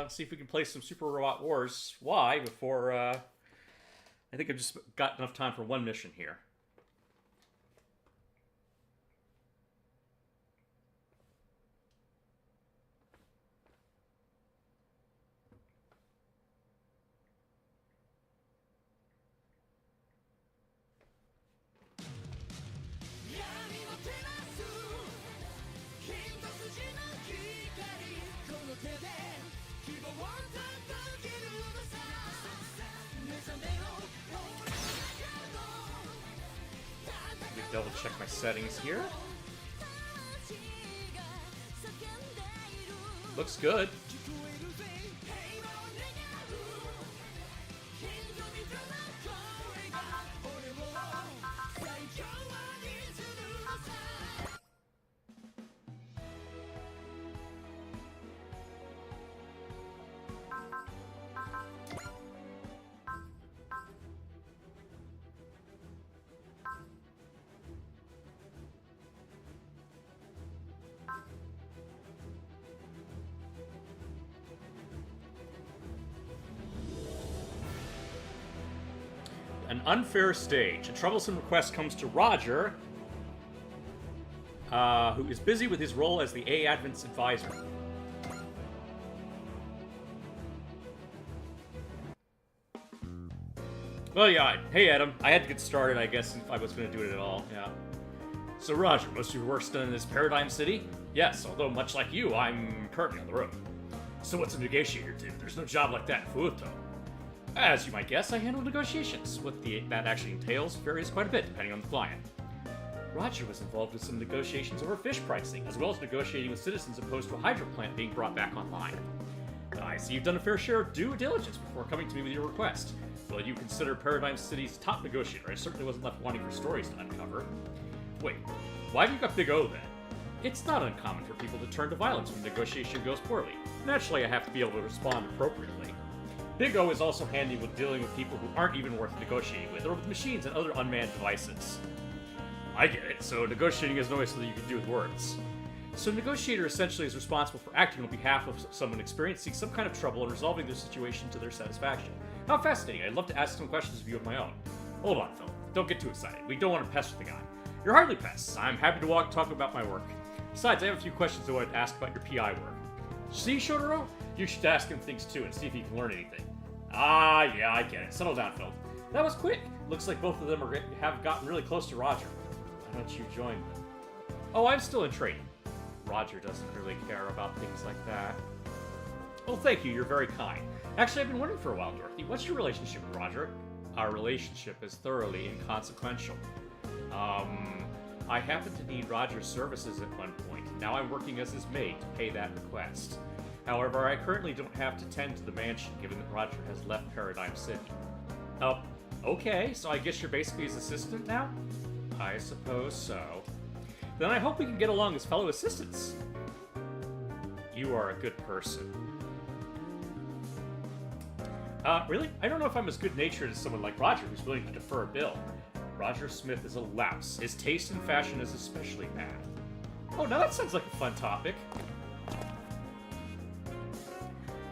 see if we can play some Super Robot Wars Y before, I think I've just got enough time for one mission here. Double check my settings here. Looks good. An unfair stage. A troublesome request comes to Roger, who is busy with his role as the A-Advent's advisor. Well, yeah. Hey, Adam. I had to get started, I guess, if I was going to do it at all. Yeah. So, Roger, most of your work's done in this Paradigm City? Yes, although much like you, I'm currently on the road. So what's a negotiator do? There's no job like that in Futo. As you might guess, I handle negotiations. What that actually entails varies quite a bit, depending on the client. Roger was involved with some negotiations over fish pricing, as well as negotiating with citizens opposed to a hydro plant being brought back online. I see you've done a fair share of due diligence before coming to me with your request. Well, you consider Paradigm City's top negotiator. I certainly wasn't left wanting for stories to uncover. Wait, why have you got Big O then? It's not uncommon for people to turn to violence when negotiation goes poorly. Naturally, I have to be able to respond appropriately. Big O is also handy with dealing with people who aren't even worth negotiating with, or with machines and other unmanned devices. I get it, so negotiating is always something you can do with words. So a negotiator essentially is responsible for acting on behalf of someone experiencing some kind of trouble and resolving their situation to their satisfaction. How fascinating. I'd love to ask some questions of you of my own. Hold on, Phil. Don't get too excited. We don't want to pester the guy. You're hardly pests. I'm happy to talk about my work. Besides, I have a few questions I want to ask about your PI work. See, Shotaro? You should ask him things too and see if he can learn anything. Ah, yeah, I get it. Settle down, Phil. That was quick. Looks like both of them have gotten really close to Roger. Why don't you join them? Oh, I'm still in training. Roger doesn't really care about things like that. Oh, thank you. You're very kind. Actually, I've been wondering for a while, Dorothy. What's your relationship with Roger? Our relationship is thoroughly inconsequential. I happened to need Roger's services at one point. Now I'm working as his maid to pay that request. However, I currently don't have to tend to the mansion, given that Roger has left Paradigm City. Oh, okay, so I guess you're basically his assistant now? I suppose so. Then I hope we can get along as fellow assistants. You are a good person. Really? I don't know if I'm as good-natured as someone like Roger, who's willing to defer a bill. Roger Smith is a louse. His taste in fashion is especially bad. Oh, now that sounds like a fun topic.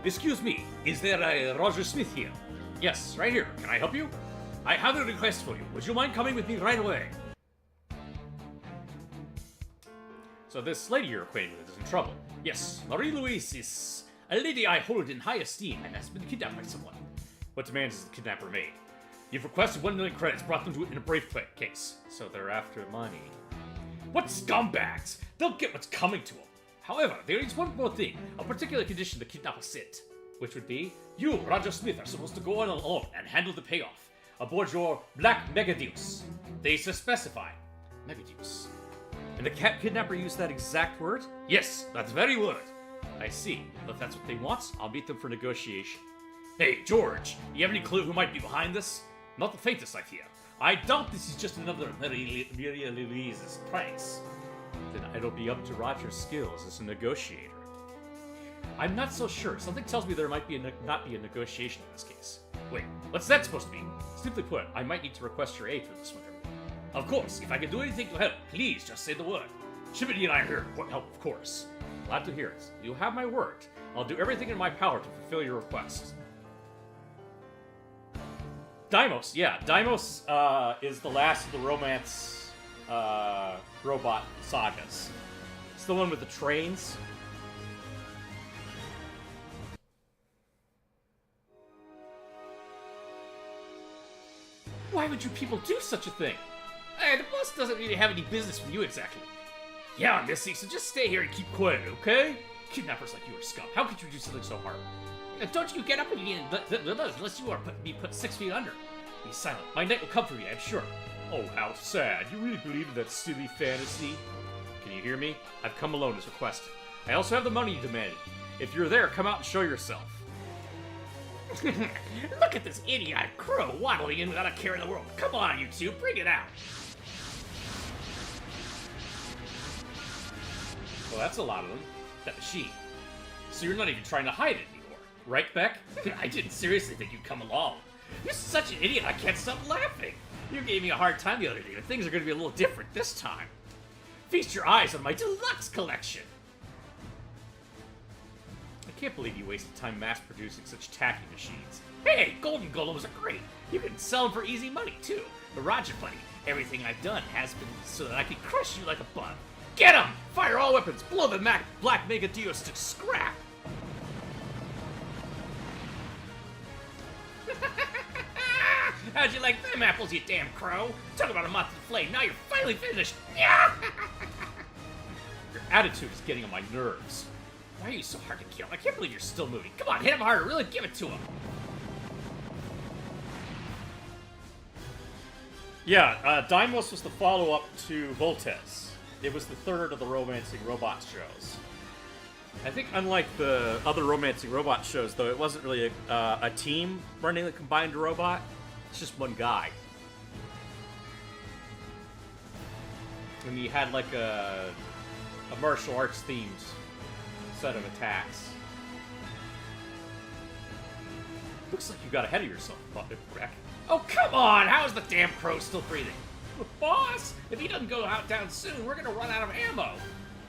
Excuse me, is there a Roger Smith here? Yes, right here. Can I help you? I have a request for you. Would you mind coming with me right away? So this lady you're acquainted with is in trouble. Yes, Marie-Louise is a lady I hold in high esteem and has been kidnapped by someone. What demands has the kidnapper made? You've requested 1 million credits, brought them to it in a brave case. So they're after money. What scumbags! They'll get what's coming to them. However, there is one more thing, a particular condition the kidnapper set, which would be, you, Roger Smith, are supposed to go on alone and handle the payoff aboard your Black Megadeus. They specify Megadeus. And the kidnapper used that exact word? Yes, that very word. I see. If that's what they want, I'll meet them for negotiation. Hey, George, you have any clue who might be behind this? Not the faintest idea. I doubt this is just another Marie-Louise's pranks. Then it'll be up to Roger's skills as a negotiator. I'm not so sure. Something tells me there might be not be a negotiation in this case. Wait, what's that supposed to mean? Simply put, I might need to request your aid for this one. Of course, if I can do anything to help, please just say the word. Shibidi and I are here to help, of course. Glad to hear it. You have my word. I'll do everything in my power to fulfill your request. Deimos, yeah. Deimos is the last of the romance robot sagas. It's the one with the trains. Why would you people do such a thing? Hey, the boss doesn't really have any business with you exactly. Yeah, Missy, so just stay here and keep quiet, okay? Kidnappers like you are scum. How could you do something so hard? Don't you get up again unless you are put 6 feet under. Be silent. My night will come for me, I'm sure. Oh, how sad. You really believe in that silly fantasy? Can you hear me? I've come alone as requested. I also have the money you demanded. If you're there, come out and show yourself. Look at this idiotic crow waddling in without a care in the world. Come on, you two, bring it out. Well, that's a lot of them. That machine. So you're not even trying to hide it anymore, right, Beck? I didn't seriously think you'd come along. You're such an idiot, I can't stop laughing. You gave me a hard time the other day, but things are going to be a little different this time. Feast your eyes on my deluxe collection. I can't believe you wasted time mass-producing such tacky machines. Hey, golden golems are great. You can sell them for easy money, too. But Roger, buddy, everything I've done has been so that I can crush you like a bug. Get 'em! Fire all weapons! Blow the Black Mega Dios to scrap! How'd you like them apples, you damn crow? Talk about a moth to the flame, now you're finally finished! Your attitude is getting on my nerves. Why are you so hard to kill? I can't believe you're still moving. Come on, hit him harder, really give it to him! Yeah, Deimos was the follow-up to Voltes. It was the third of the romancing robot shows. I think unlike the other romancing robot shows, though, it wasn't really a team running the combined robot. It's just one guy. And he had like a martial arts themed set of attacks. Looks like you got ahead of yourself, Beck. Oh, come on! How is the damn crow still breathing? Boss, if he doesn't go out down soon, we're gonna run out of ammo.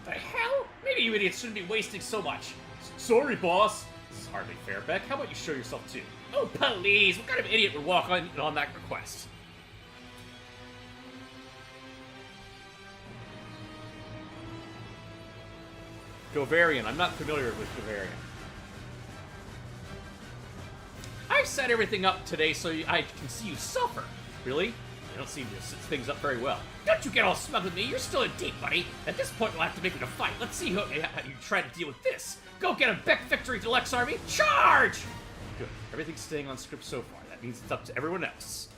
The hell? Maybe you idiots shouldn't be wasting so much. Sorry, boss. This is hardly fair, Beck. How about you show yourself too? Oh, please! What kind of idiot would walk on that request? Govarian. I'm not familiar with Govarian. I've set everything up today so I can see you suffer. Really? You don't seem to set things up very well. Don't you get all smug with me. You're still in deep, buddy. At this point, we'll have to make it a fight. Let's see how you try to deal with this. Go get him, Beck Victory Deluxe Army. Charge! Good. Everything's staying on script so far. That means it's up to everyone else.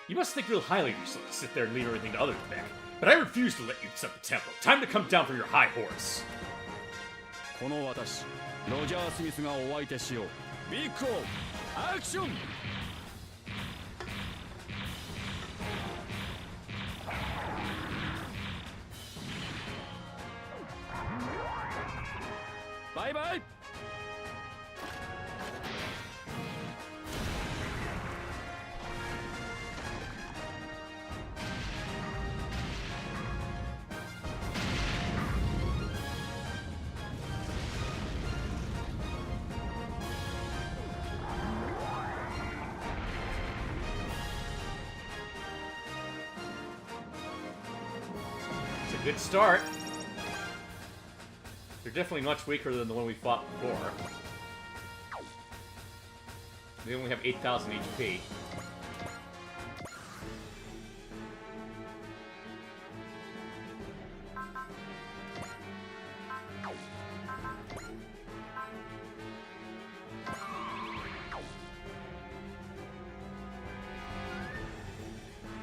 You must think real highly of yourself to sit there and leave everything to others, Beck. But I refuse to let you accept the tempo. Time to come down from your high horse. この私、ロジャー・スミスがお相手しよう。ビッグオー、アクション! Bye bye! Good start. They're definitely much weaker than the one we fought before. They only have 8,000 HP.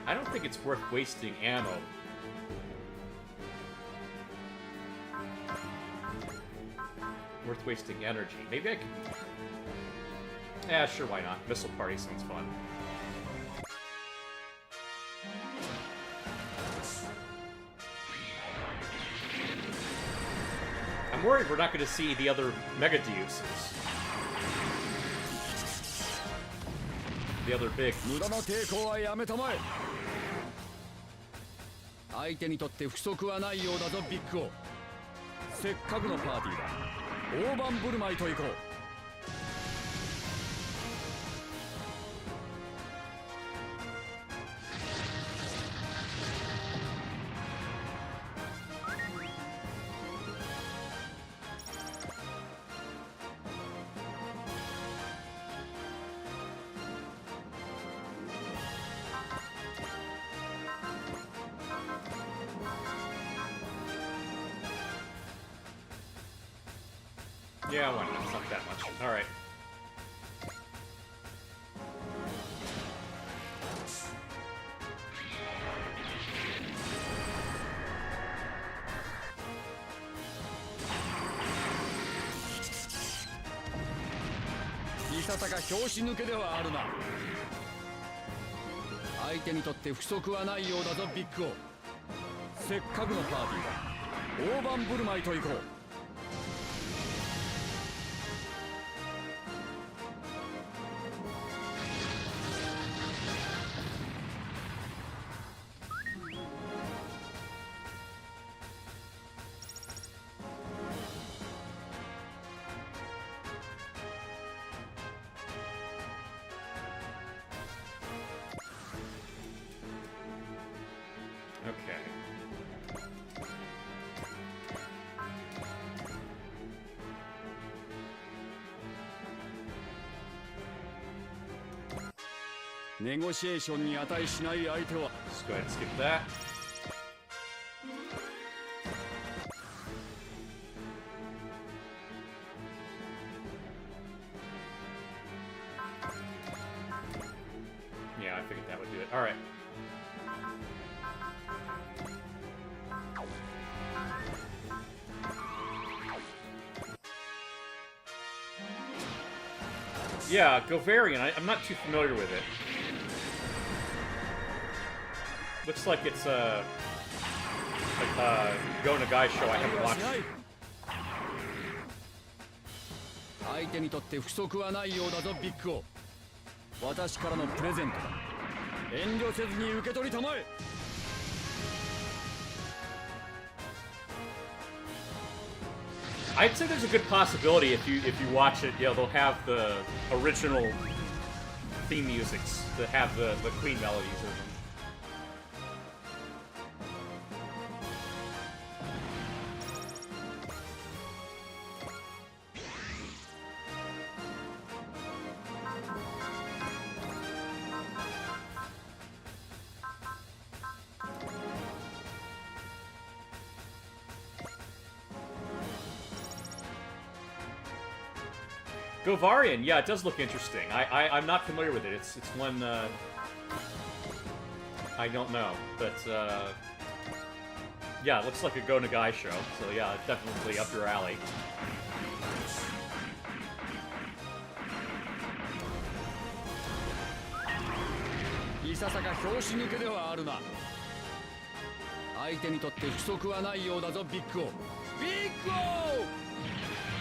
I don't think it's worth wasting ammo. We're worth wasting energy. Maybe I can... Yeah, sure, why not? Missile Party sounds fun. I'm worried we're not going to see the other Mega Deuces. The other big... 相手にとって不足はないようだぞビッグオ。せっかくのパーティーだ。大盤振る舞いといこう。Yeah, why not? It's not that much. Alright.「いささか拍子抜けではあるな。相手にとって不足はないようだぞビッグオ。せっかくのパーティーだ。大盤振る舞いといこう。」ネゴシエーションに値しない相手は。 Just go ahead and skip that. Yeah, I figured that would do it. Alright. Yeah, Govarian, I'm not too familiar with it. Looks like it's a Go Nagai show I haven't watched. 相手にとって不足はないようだぞビッグオ。私からのプレゼントだ。遠慮せずに受け取りたまえ。 I'd say there's a good possibility if you watch it, they'll have the original theme musics that have the Queen melodies in them. Govarian, yeah, it does look interesting. I'm not familiar with it. It's one I don't know, but yeah, it looks like a Go Nagai show. So yeah, definitely up your alley.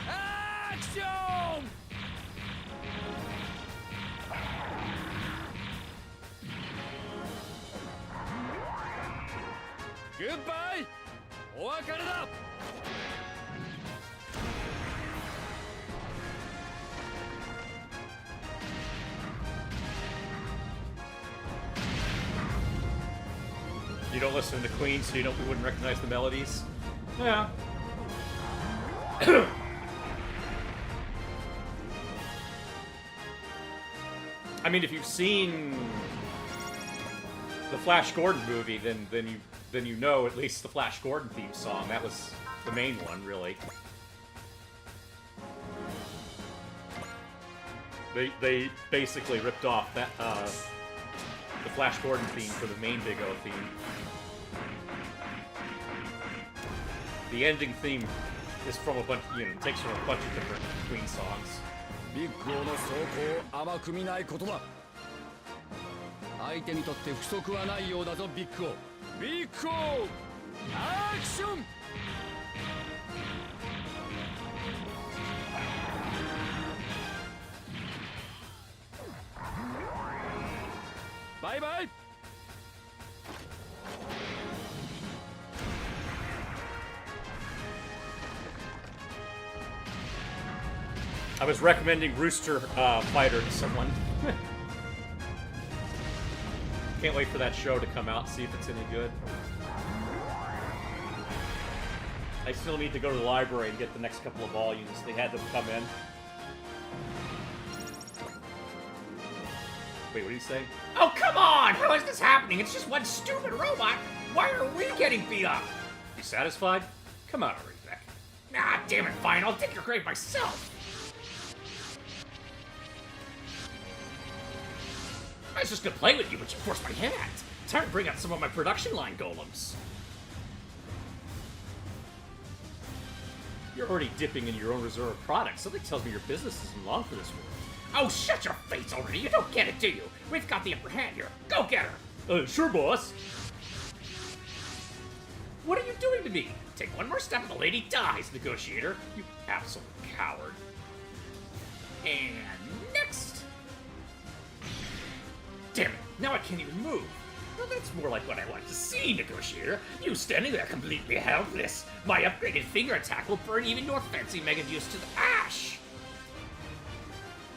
Action! Goodbye! お別れだ! You don't listen to Queen, so you wouldn't recognize the melodies? Yeah. I mean, if you've seen the Flash Gordon movie, then you know at least the Flash Gordon theme song. That was the main one, really. They basically ripped off that the Flash Gordon theme for the main Big O theme. The ending theme is from a bunch, takes from a bunch of different Queen songs. ビッグ王の走行を甘く見ないことだ。相手にとって不足はないようだぞビッグ王。ビッグ王アクション。バイバイ。I was recommending Rooster Fighter to someone. Can't wait for that show to come out and see if it's any good. I still need to go to the library and get the next couple of volumes. They had them come in. Wait, what did he say? Oh, come on! How is this happening? It's just one stupid robot. Why are we getting beat up? You satisfied? Come on, Rebecca. Ah, damn it, fine. I'll dig your grave myself. I was just gonna play with you, but you forced my hand. Time to bring out some of my production line golems. You're already dipping into your own reserve of products. Something tells me your business isn't long for this world. Oh, shut your face already. You don't get it, do you? We've got the upper hand here. Go get her. Sure, boss. What are you doing to me? Take one more step and the lady dies, negotiator. You absolute coward. And next. Damn it, now I can't even move. Well, that's more like what I wanted to see, negotiator. You standing there completely helpless. My upgraded finger attack will burn even your fancy Mega Muse to the ash.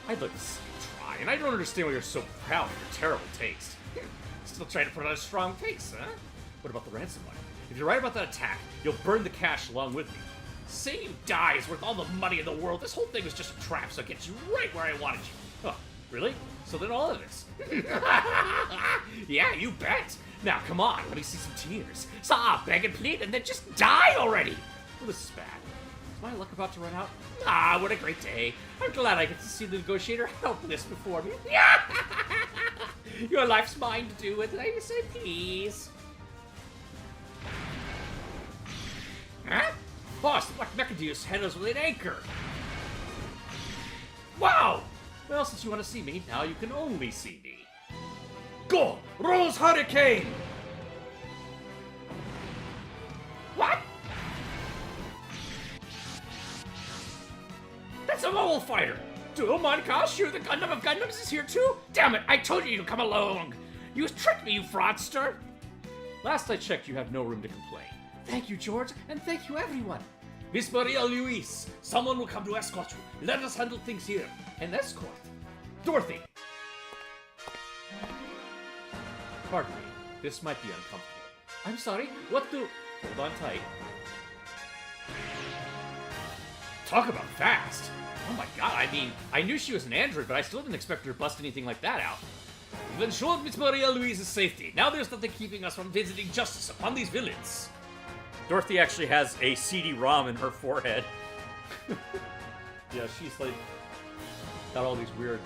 I'd like to see you try, and I don't understand why you're so proud of your terrible taste. Still trying to put on a strong face, huh? What about the ransom money? If you're right about that attack, you'll burn the cash along with me. Say you die is worth all the money in the world. This whole thing was just a trap, so it gets you right where I wanted you. Oh, really? So then all of this? Yeah, you bet. Now, come on, let me see some tears. So I'll beg and plead and then just die already. Well, this is bad. Is my luck about to run out? Ah, what a great day. I'm glad I get to see the negotiator helpless before me. Your life's mine to do with, I say please. Huh? Boss, the Black Mechadeus had us with an anchor. Wow! Well, since you want to see me, now you can only see me. Go! Rose Hurricane! What? That's a mole fighter! Dual Moncashu, the Gundam of Gundams, is here too? Damn it, I told you to come along! You tricked me, you fraudster! Last I checked, you have no room to complain. Thank you, George, and thank you, everyone. Miss Maria Luis, someone will come to escort you. Let us handle things here. An escort? Dorothy! Pardon me, this might be uncomfortable. I'm sorry, what do... Hold on tight. Talk about fast! Oh my god, I mean, I knew she was an android, but I still didn't expect her to bust anything like that out. We've ensured Miss Maria Luisa's safety. Now there's nothing keeping us from visiting justice upon these villains. Dorothy actually has a CD-ROM in her forehead. Yeah, she's like got all these weird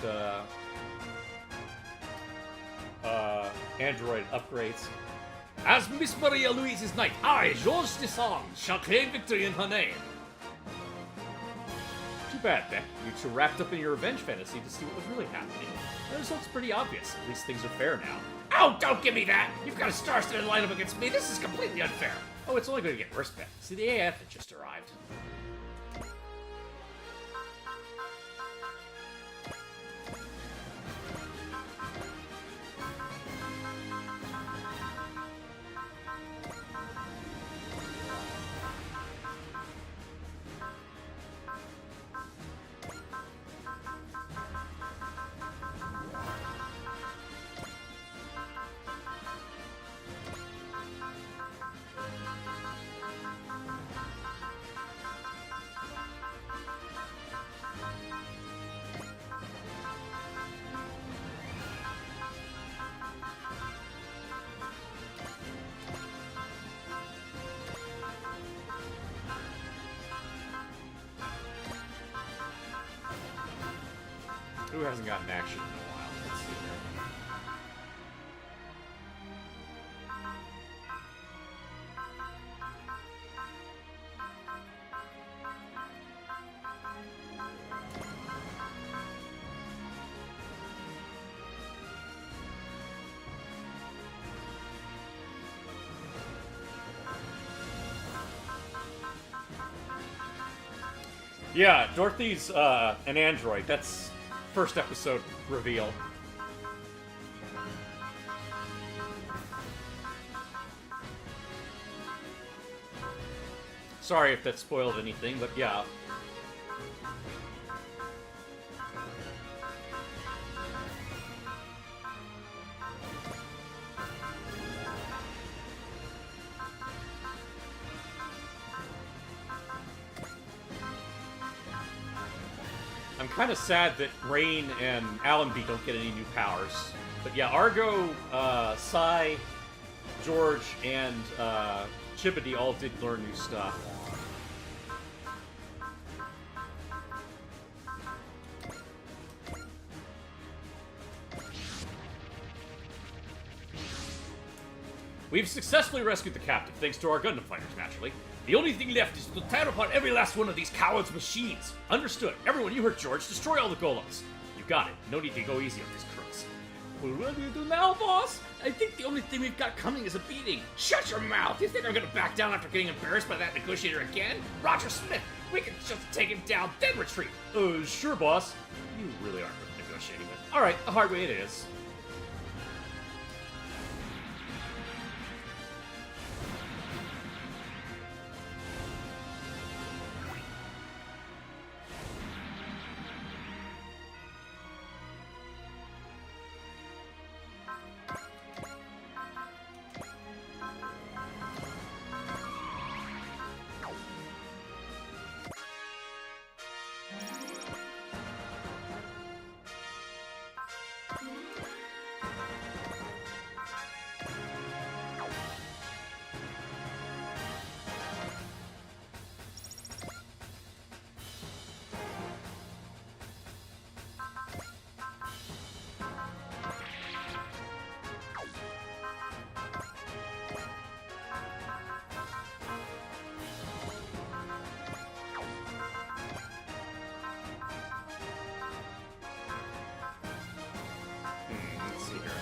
Android upgrades. As Miss Maria Luisa's knight, I, Georges Desang, shall claim victory in her name. Too bad, Beck. You two wrapped up in your revenge fantasy to see what was really happening. The result's pretty obvious. At least things are fair now. Oh, don't give me that! You've got a star-studded lineup against me. This is completely unfair. Oh, it's only going to get worse, Beck. See, the AF had just arrived. Who hasn't gotten action in a while? Let's see here. Yeah, Dorothy's an android. That's first episode reveal. Sorry if that spoiled anything, but yeah. I'm kind of sad that Rain and Allenby don't get any new powers. But yeah, Argo, Sai, George, and Chibody all did learn new stuff. We've successfully rescued the captive, thanks to our Gundam fighters, naturally. The only thing left is to tear apart every last one of these cowards' machines. Understood. Everyone, you heard George. Destroy all the golems. You got it. No need to go easy on these crooks. Well, what do you do now, boss? I think the only thing we've got coming is a beating. Shut your mouth! You think I'm gonna back down after getting embarrassed by that negotiator again? Roger Smith, we can just take him down, then retreat. Sure, boss. You really aren't worth negotiating with. Alright, the hard way it is. Let's see here.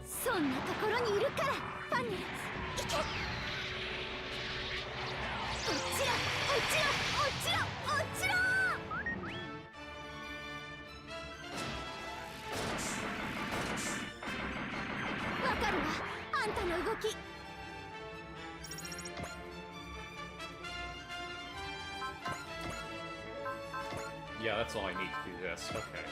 そんなところにいるからファンネル行けこっちらこっちらこっちらこっちらわかるわあんたの動き Yeah, that's all I need to do this. Okay.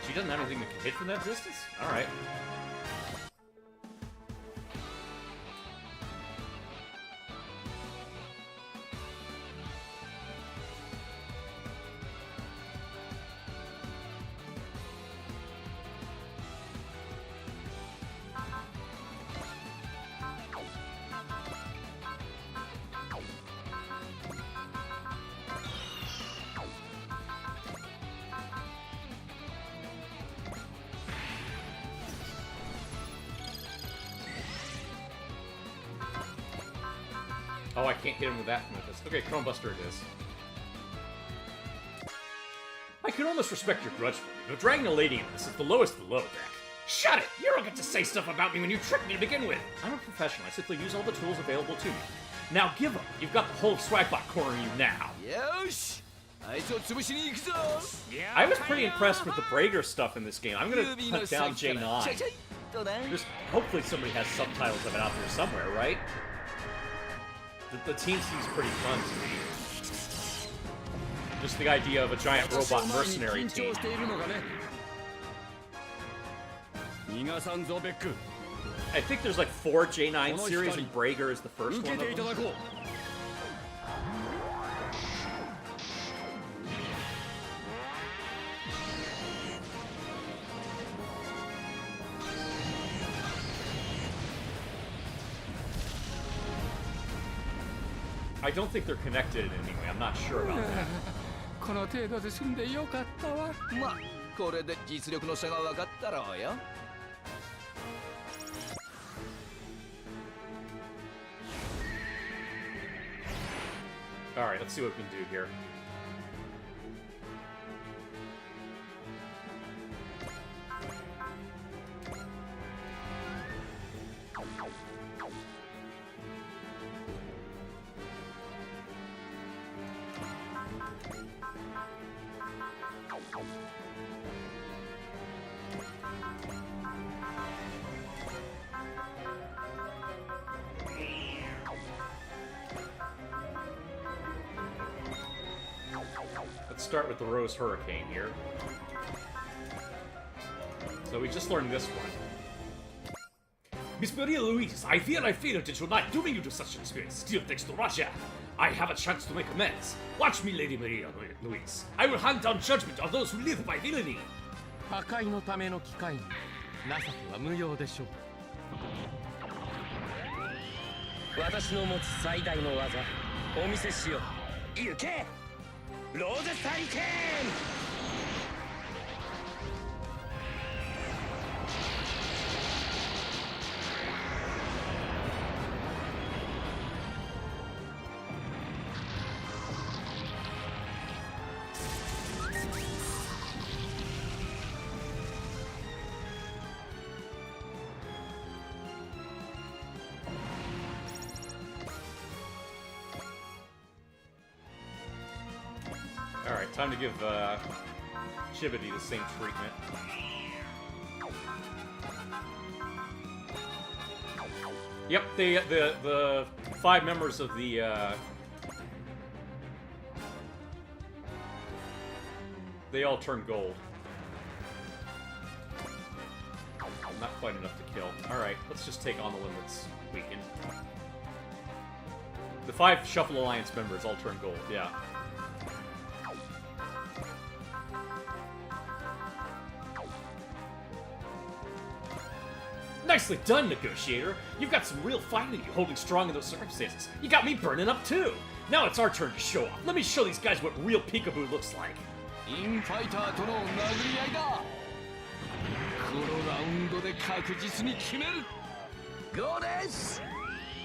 She doesn't have anything that can hit from that distance? Alright. Oh, I can't hit him with that from this. Okay, Chrome Buster it is. I can almost respect your grudge for me, but dragging a lady in this is the lowest of the low, Deck. Shut it! You don't get to say stuff about me when you tricked me to begin with! I'm a professional. I simply use all the tools available to me. Now give up. You've got the whole Swagbot cornering you now. Yosh! I was pretty impressed with the Brager stuff in this game. I'm gonna hunt down J9. There's, hopefully somebody has subtitles of it out there somewhere, right? The team seems pretty fun to me. Just the idea of a giant robot mercenary team. I think there's like 4 J9 series, and Brager is the first one of them. I don't think they're connected in any way. I'm not sure about that. この程度で済んでよかったわ。まあこれで実力の差が分かったろうよ。Alright, let's see what we can do here. Let's start with the Rose Hurricane here. So we just learned this one. Miss Maria Louise, I fear I failed to tonight, doing you to such an experience. Still thanks to Russia, I have a chance to make amends. Watch me, Lady Maria Louise. I will hand down judgment on those who live by villainy. 破壊のための機械に情けは無用でしょう。私の持つ最大の技、お見せしよう。行け！ローゼスハリケーン！ Alright, time to give Chibity the same treatment. Yep, the 5 members of the they all turn gold. Not quite enough to kill. Alright, let's just take on the one that's weakened. The 5 Shuffle Alliance members all turn gold, yeah. Nicely done, Negotiator! You've got some real fight in you, holding strong in those circumstances. You got me burning up too! Now it's our turn to show off. Let me show these guys what real peekaboo looks like. インファイターとの殴り合いだ。このラウンドで確実に決める。ゴーです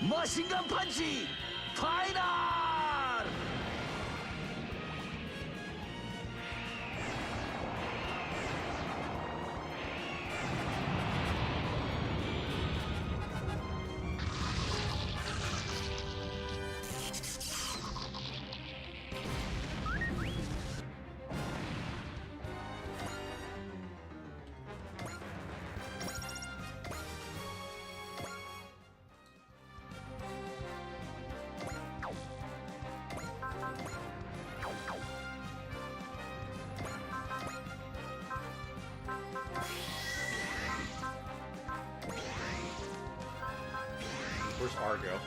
マシンガンパンチファイナル。Where's Argo?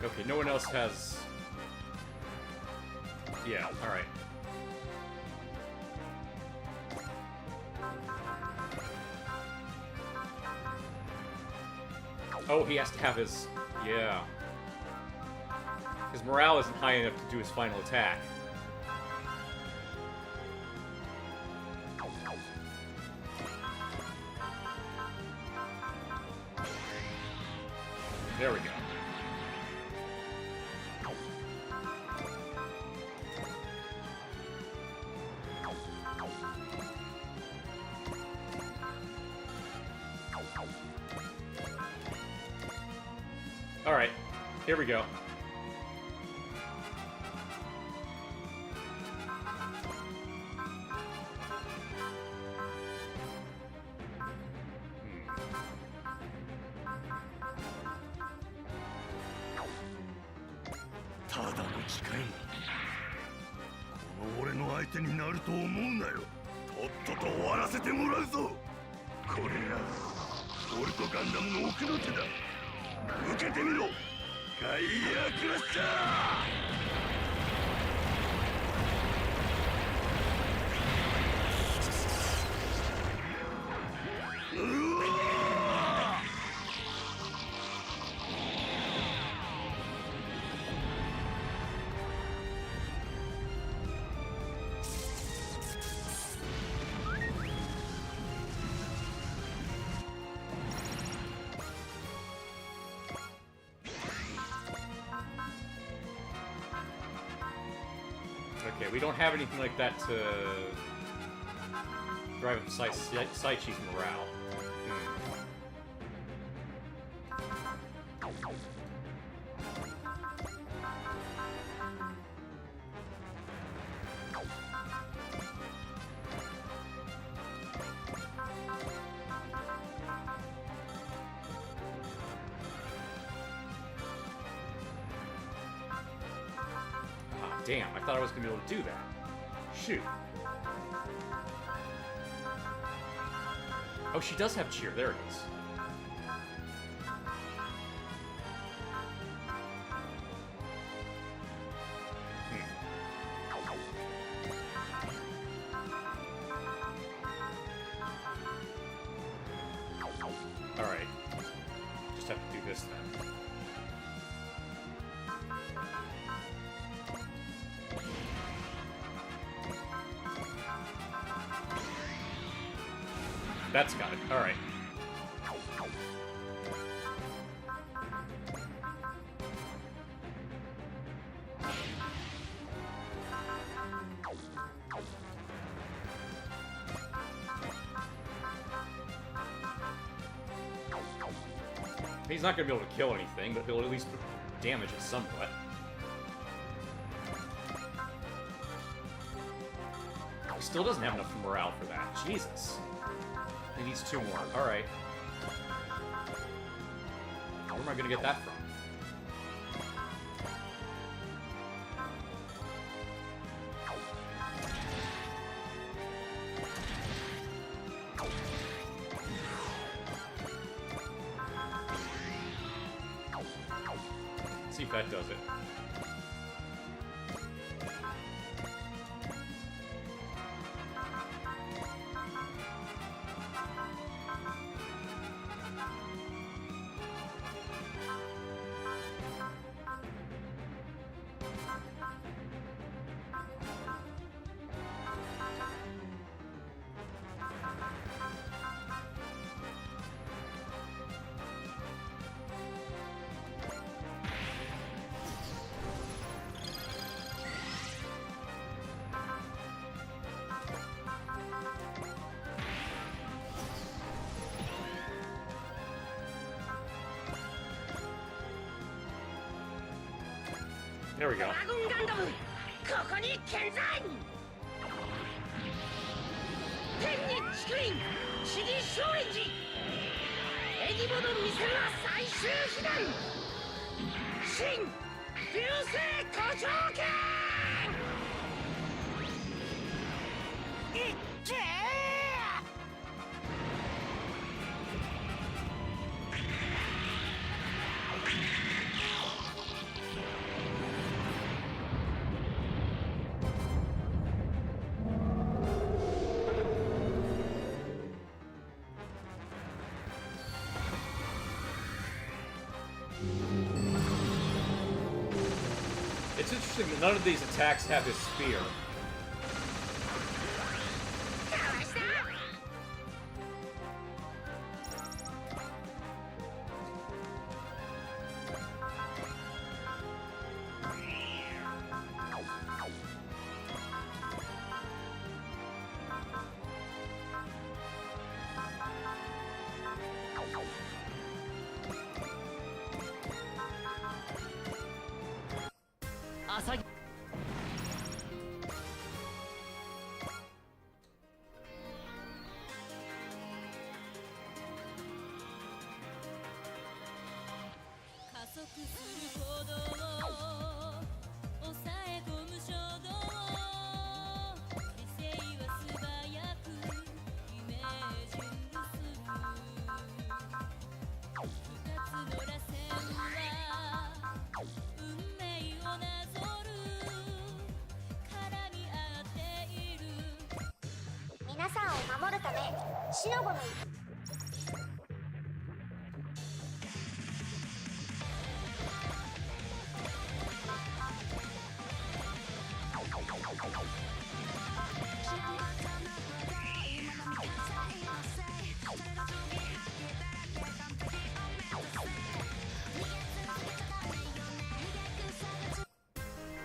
Okay, no one else has... Yeah, alright. Oh, he has to have his... Yeah. His morale isn't high enough to do his final attack. There we go. Alright, here we go. この俺の相手になると思うなよ。とっとと終わらせてもらうぞ。これがボルトガンダムの奥の手だ。受けてみろ、ガイアクラッシャー。うわOkay, we don't have anything like that to drive up Saichi's morale. Damn, I thought I was gonna be able to do that. Shoot. Oh, she does have cheer. There it is. Alright. Just have to do this then. That's got it. Alright. He's not going to be able to kill anything, but he'll at least damage it somewhat. He still doesn't have enough morale for that. Jesus. He needs 2 more. Alright. Where am I going to get that from? Let's see if that does it. There we go. ドラゴンガンダム、ここに健在。天に竹林、地に松陰寺。エディボの見せるは最終手段。新流星途上拳。いっけー。It's interesting that none of these attacks have his spear. かわした。朝ぎ加速する鼓動を皆さんを守るためシノゴの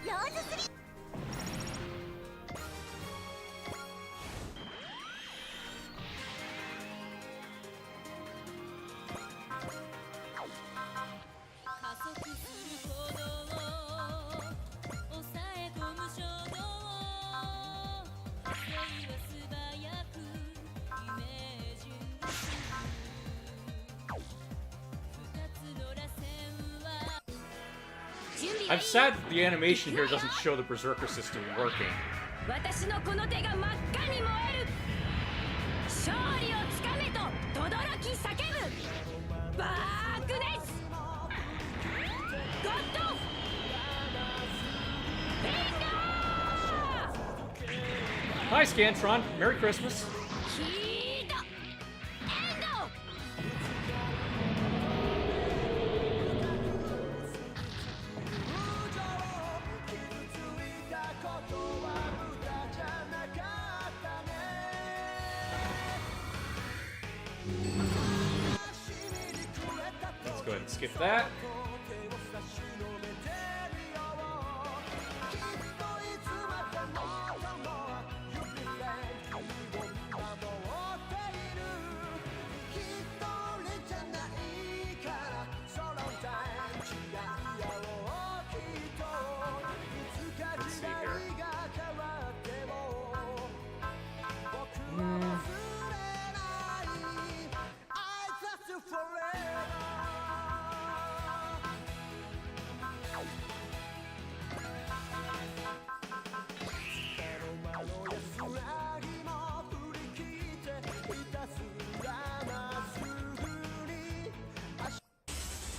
ローズ3I'm sad that the animation here doesn't show the Berserker system working. 私のこの手が真っ赤に燃える勝利をつかめと轟き叫ぶバークネスゴッドフィンガー Hi, Scantron. Merry Christmas. ヒートエンド Let's go ahead and skip that. Let's see here. "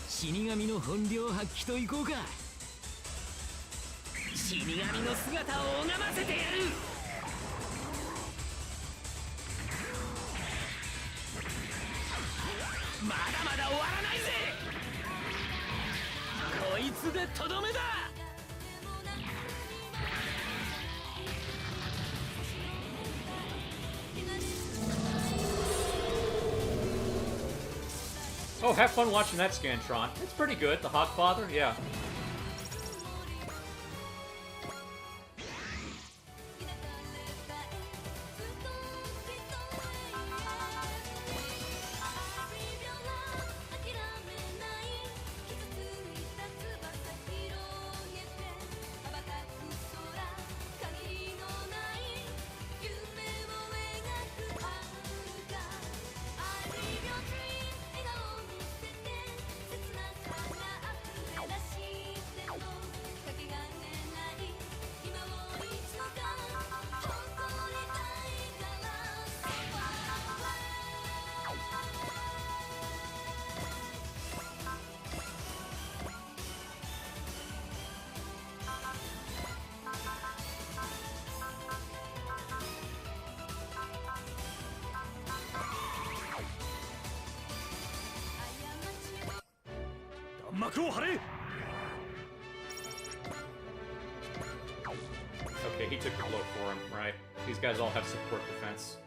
死神の本領発揮といこうか。死神の姿を拝ませてやる。まだまだ終わらないぜ。こいつでとどめだ。Oh, have fun watching that, Scantron. It's pretty good. The Hogfather, yeah. Okay, he took the blow for him, right? These guys all have support defense.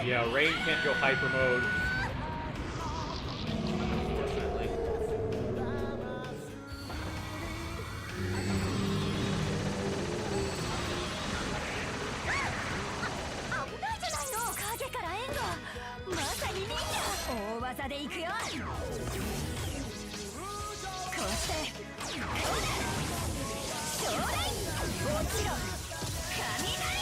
Yeah, Rain can't go hyper mode. 技でいくよ。こうしてこうだ。ちょうだい。落ちろ雷。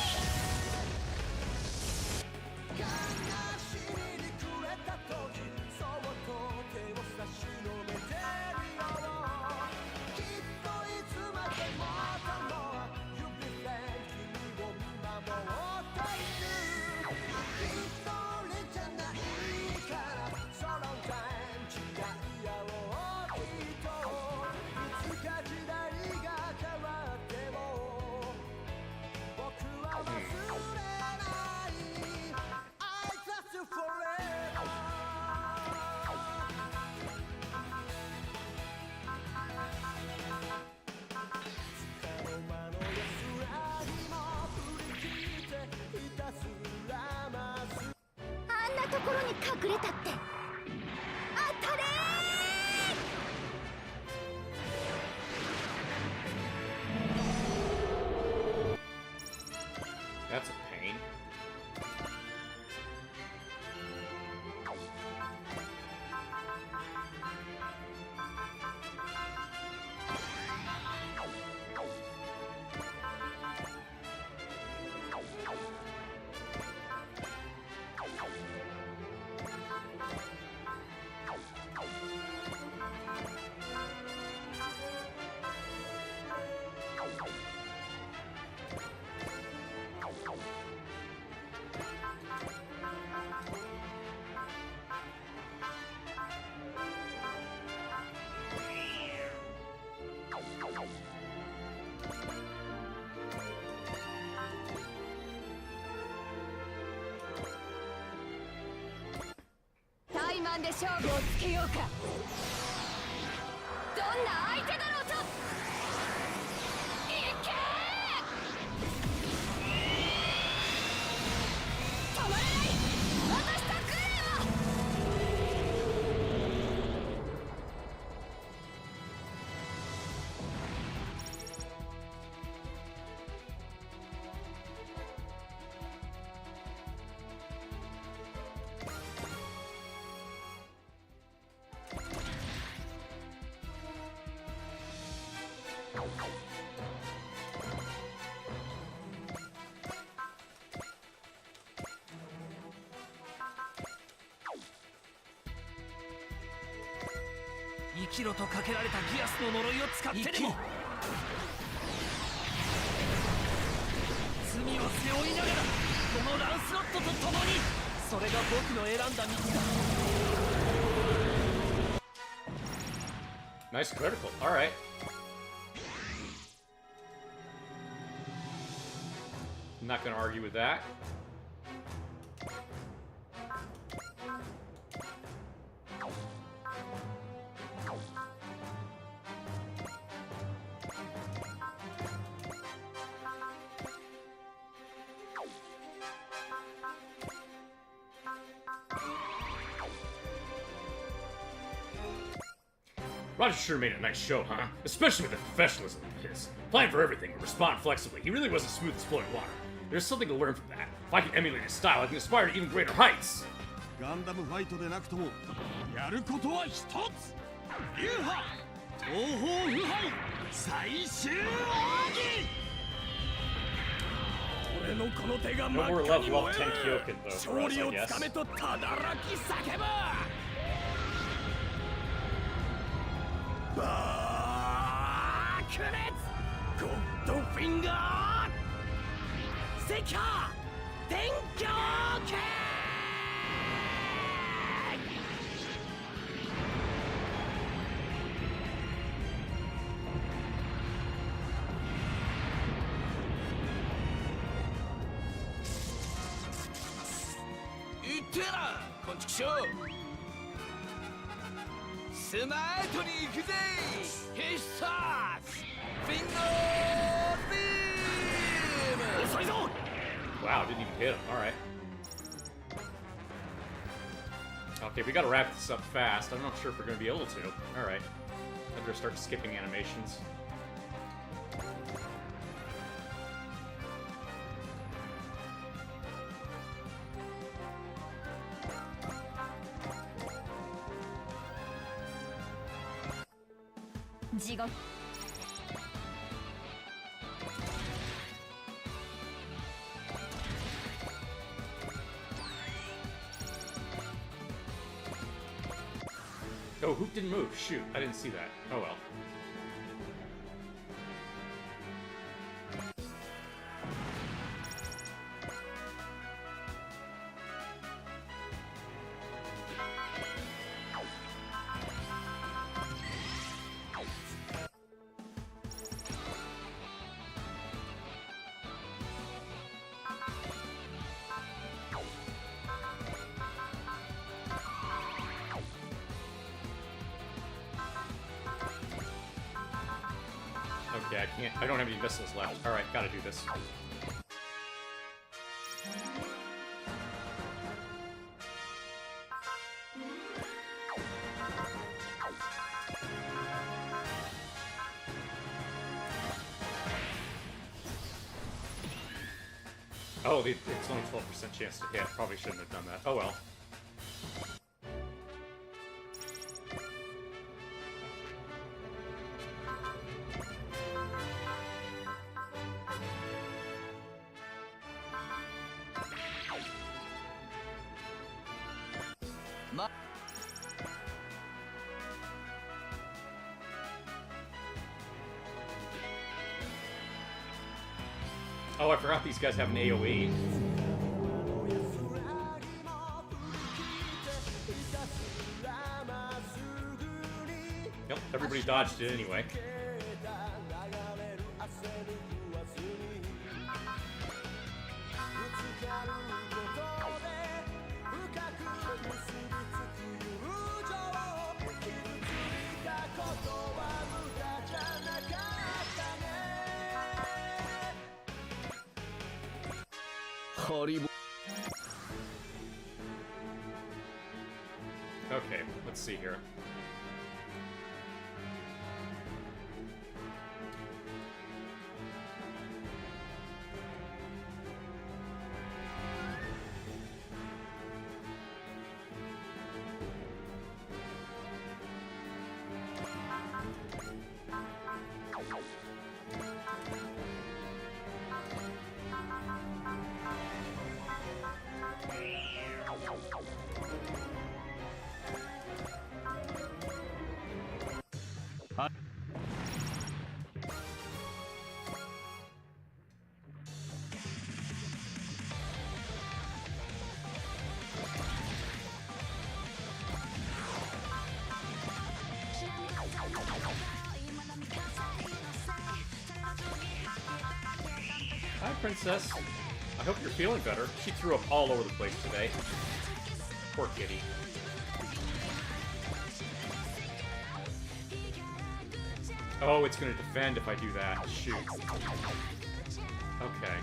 あんなところに隠れたって当たれThat's a pain.タイマンで勝負をつけようか。どんな相手だろうと。いけー。止まらない。渡したクレ生きろとかけられたギアスの呪いを使ってでも罪を背負いながらこのランスロットと共に、それが僕の選んだ道だ。 Nice critical. Alright. I'm not gonna argue with that. Roger sure made a nice show, huh? Especially with the professionalism of his. Plan for everything, but respond flexibly. He really wasn't smooth as flowing water. There's something to learn from that. If I can emulate his style, I can aspire to even greater heights. ガンダムファイトでなくともやることは一つ。流派東方腐敗最終奥義。俺のこの手が No 真 more っ赤 love に love 燃 10 える。 Kyoken though, for 勝 us, 利 I を guess. つかめとただらき叫ぶ。バークレッツゴッドフィンガーセキャー天狂剣。言ってえなこんちくしょう。スマートに行くぜ必殺フィンガービーム。遅いぞ。 Wow, didn't even hit him. Alright. Okay, we gotta wrap this up fast. I'm not sure if we're gonna be able to. Alright. I better start skipping animations. 地獄 Oh, Hoop didn't move. Shoot, I didn't see that. Oh well. Okay, I don't have any missiles left. Alright, gotta do this. Oh, it's only 12% chance to hit. Probably shouldn't have done that. Oh well. Oh, I forgot these guys have an AoE. Yep, everybody dodged it anyway. Okay, let's see here. Hi, Princess. I hope you're feeling better. She threw up all over the place today. Poor kitty. Oh, it's gonna defend if I do that. Shoot. Okay.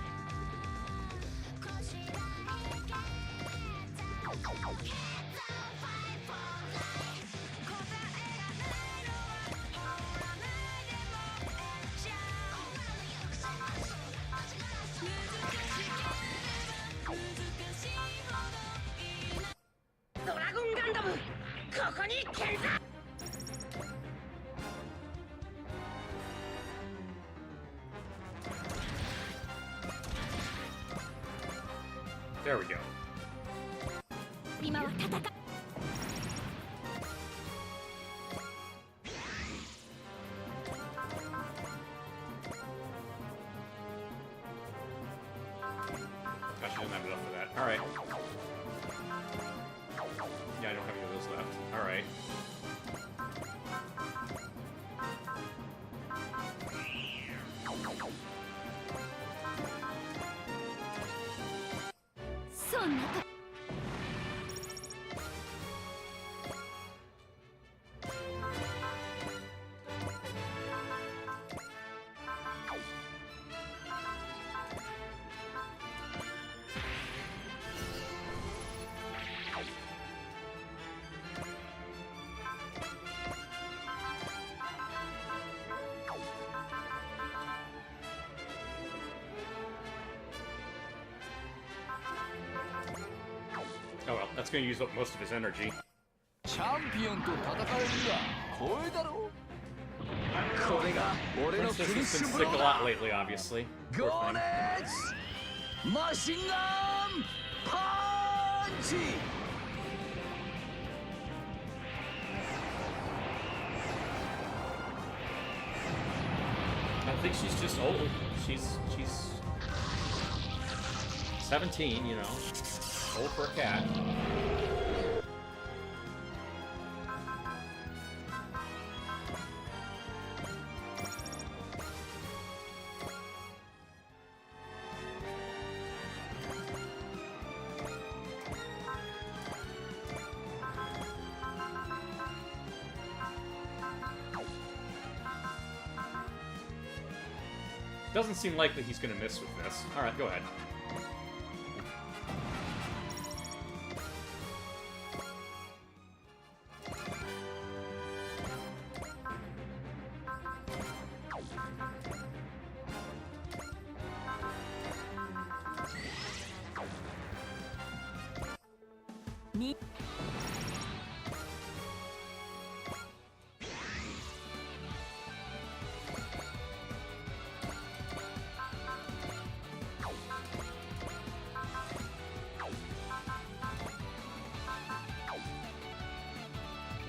There we go. I shouldn't have enough of that. Alright. Yeah, I don't have any of those left. Alright. Oh well, that's gonna use up most of his energy. チャンピオンと戦えるにはこれだろうこれが俺のフ Princess ィニッ has シ been ュブロ sick ー a だ lot lately, obviously. ゴ Poor ー thing. レツマシンガンパンチ I think she's just old. She's 17, you know. Old for a cat. Doesn't seem likely he's gonna miss with this. Alright, go ahead.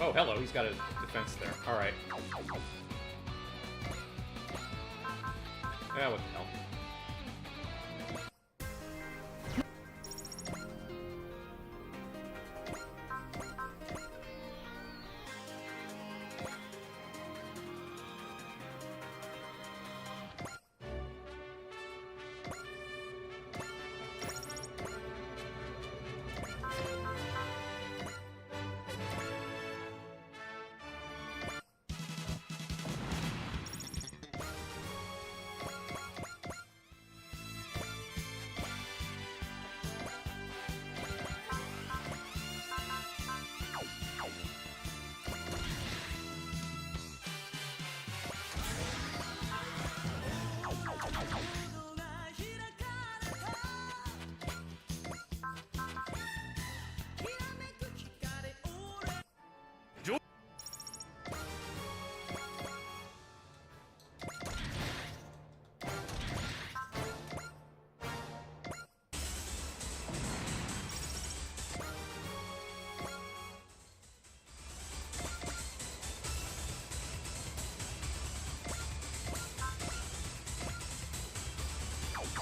Oh, hello, he's got a defense there. Alright. Yeah, what the hell.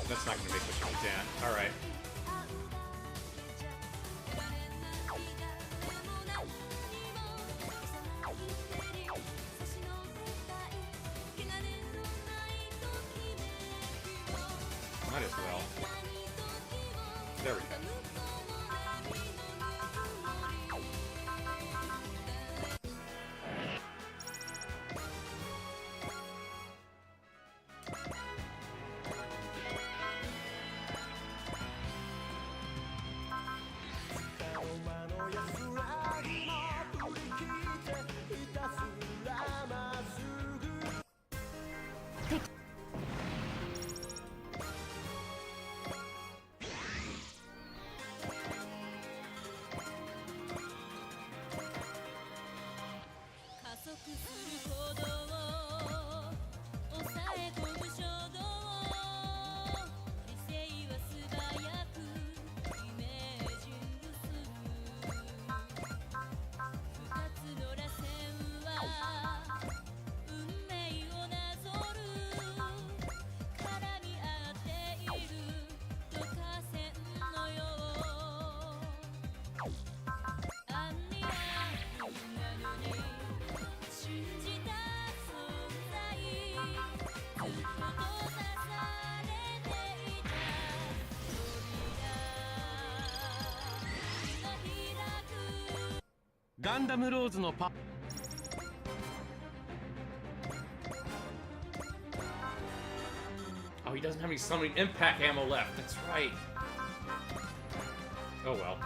That's not gonna make much of a dent. Alright. Might as well. There we go. Oh, he doesn't have any summoning impact ammo left. That's right. Oh well.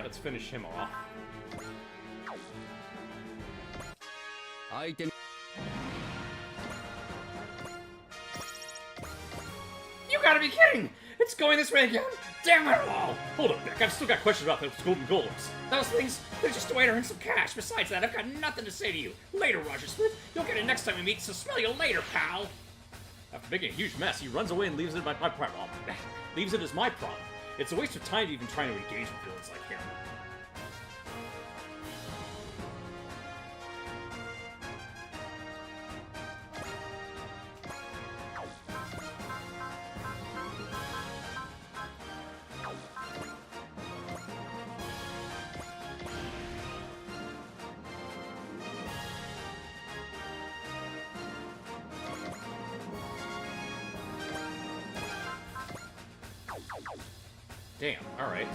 Alright, let's finish him off. 相手 You gotta be kidding! It's going this way again! Damn it all! Hold up, Beck. I've still got questions about those golden golems. Those things, they're just a way to earn some cash. Besides that, I've got nothing to say to you. Later, Roger Smith. You'll get it next time we meet, so smell you later, pal. After making a huge mess, he runs away and leaves it my problem. Leaves it as my problem. It's a waste of time even trying to engage with villains like him. Damn, alright.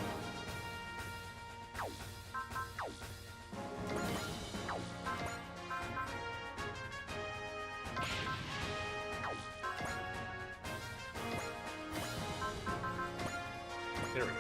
There we go.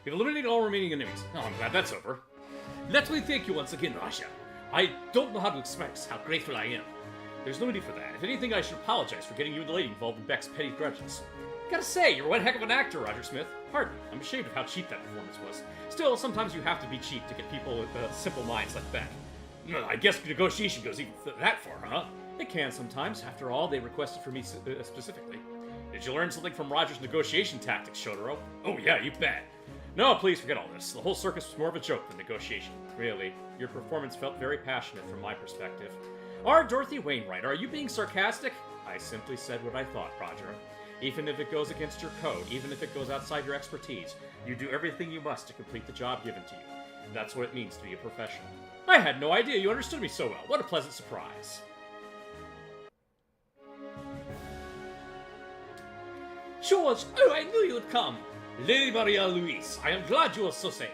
We've eliminated all remaining enemies. Oh, I'm glad that's over. Let me thank you once again, Raja. I don't know how to express how grateful I am. There's no need for that. If anything, I should apologize for getting you and the lady involved in Beck's petty grudges. Gotta say, you're one heck of an actor, Roger Smith. Pardon me, I'm ashamed of how cheap that performance was. Still, sometimes you have to be cheap to get people with simple minds like Beck. I guess negotiation goes even that far, huh? It can sometimes. After all, they requested for me specifically. Did you learn something from Roger's negotiation tactics, Shotaro? Oh yeah, you bet. No, please forget all this. The whole circus was more of a joke than negotiation. Really, your performance felt very passionate from my perspective. Dorothy Wainwright, are you being sarcastic? I simply said what I thought, Roger. Even if it goes against your code, even if it goes outside your expertise, you do everything you must to complete the job given to you. That's what it means to be a professional. I had no idea you understood me so well. What a pleasant surprise. George, oh, I knew you would come. Lady Maria Louise, I am glad you are so safe.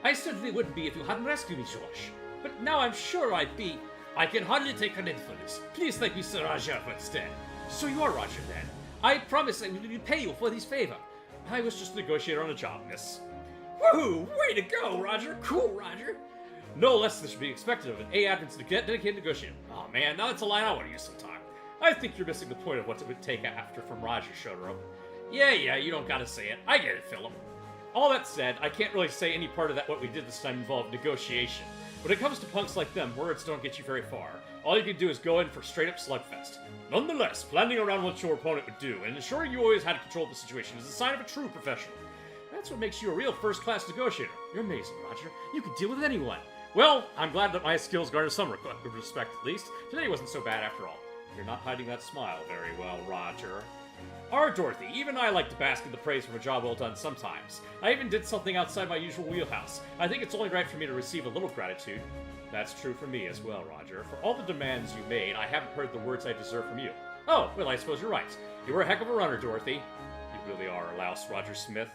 I certainly wouldn't be if you hadn't rescued me, George. But now I'm sure I'd be. I can hardly take credit for this. Please thank me, Sir Raja, instead. So you are Roger, then. I promise I will repay you for this favor. I was just a negotiator on a job, miss. Woohoo! Way to go, Roger! Cool, Roger! No less than should be expected of an A-Admin's dedicated negotiator. Oh man, now that's a line I want to use sometime. I think you're missing the point of what it would take after from Roger, Shotaro. Yeah, you don't gotta say it. I get it, Philip. All that said, I can't really say any part of that what we did this time involved negotiation. When it comes to punks like them, words don't get you very far. All you can do is go in for straight-up slugfest. Nonetheless, planning around what your opponent would do and ensuring you always had control of the situation is a sign of a true professional. That's what makes you a real first-class negotiator. You're amazing, Roger. You can deal with anyone. Well, I'm glad that my skills garnered some respect at least. Today wasn't so bad after all. You're not hiding that smile very well, Roger. Dorothy, even I like to bask in the praise from a job well done sometimes. I even did something outside my usual wheelhouse. I think it's only right for me to receive a little gratitude. That's true for me as well, Roger. For all the demands you made, I haven't heard the words I deserve from you. Oh, well, I suppose you're right. You were a heck of a runner, Dorothy. You really are a louse, Roger Smith.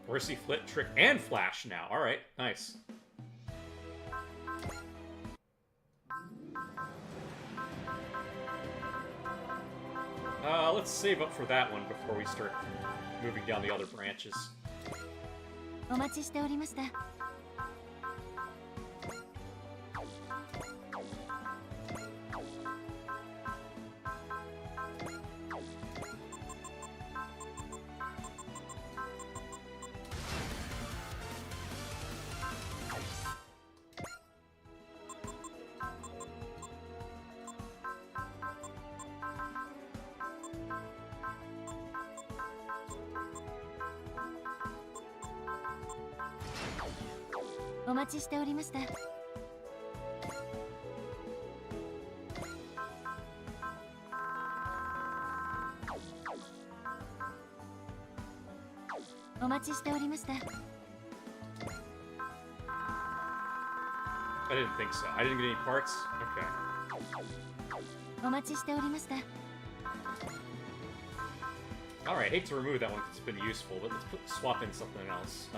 Mercy, Flit, Trick, and Flash now. Alright, nice. let's save up for that one before we start moving down the other branches. お待ちしておりました。お待ちしておりました。お待ちしておりました。 I didn't think so. I didn't get any parts? Okay. お待ちしておりました。 Alright, hate to remove that one because it's been useful, but let's swap in something else.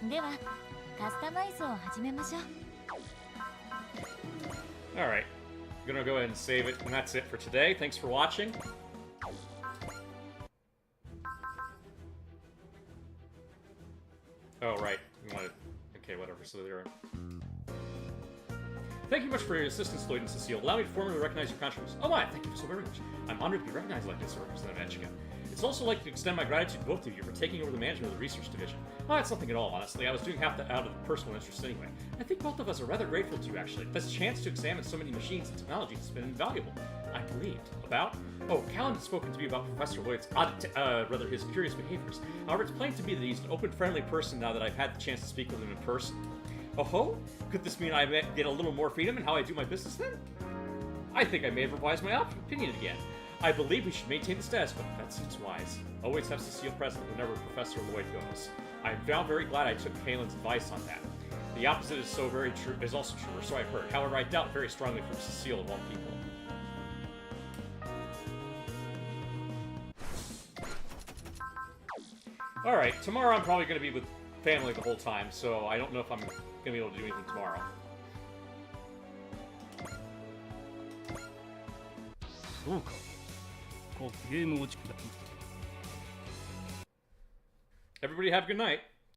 では、カスタマイズを始めましょう。 Alright, I'm gonna go ahead and save it, and that's it for today. Thanks for watching. Oh, right. You wanted... Okay, whatever. So there... Thank you much for your assistance, Lloyd and Cecile. Allow me to formally recognize your contributions. Oh my, thank you so very much. I'm honored to be recognized like this, Representative Etchiga. It's also like to extend my gratitude to both of you for taking over the management of the research division. Oh, it's nothing at all, honestly. I was doing half that out of personal interest anyway. I think both of us are rather grateful to you, actually. This chance to examine so many machines and technologies has been invaluable. I believed. About? Oh, Callan had spoken to me about Professor Lloyd's rather his curious behaviors. However, it's plain to me that he's an open, friendly person now that I've had the chance to speak with him in person. Oh ho? Could this mean I get a little more freedom in how I do my business then? I think I may have revised my opinion again. I believe we should maintain the status quo. That seems wise. Always have Cecile present whenever Professor Lloyd goes. I'm now very glad I took Kalen's advice on that. The opposite is also true, or so I've heard. However, I doubt very strongly from Cecile of all people. Alright, tomorrow I'm probably going to be with family the whole time, so I don't know if I'm going to be able to do anything tomorrow. Everybody have a good night.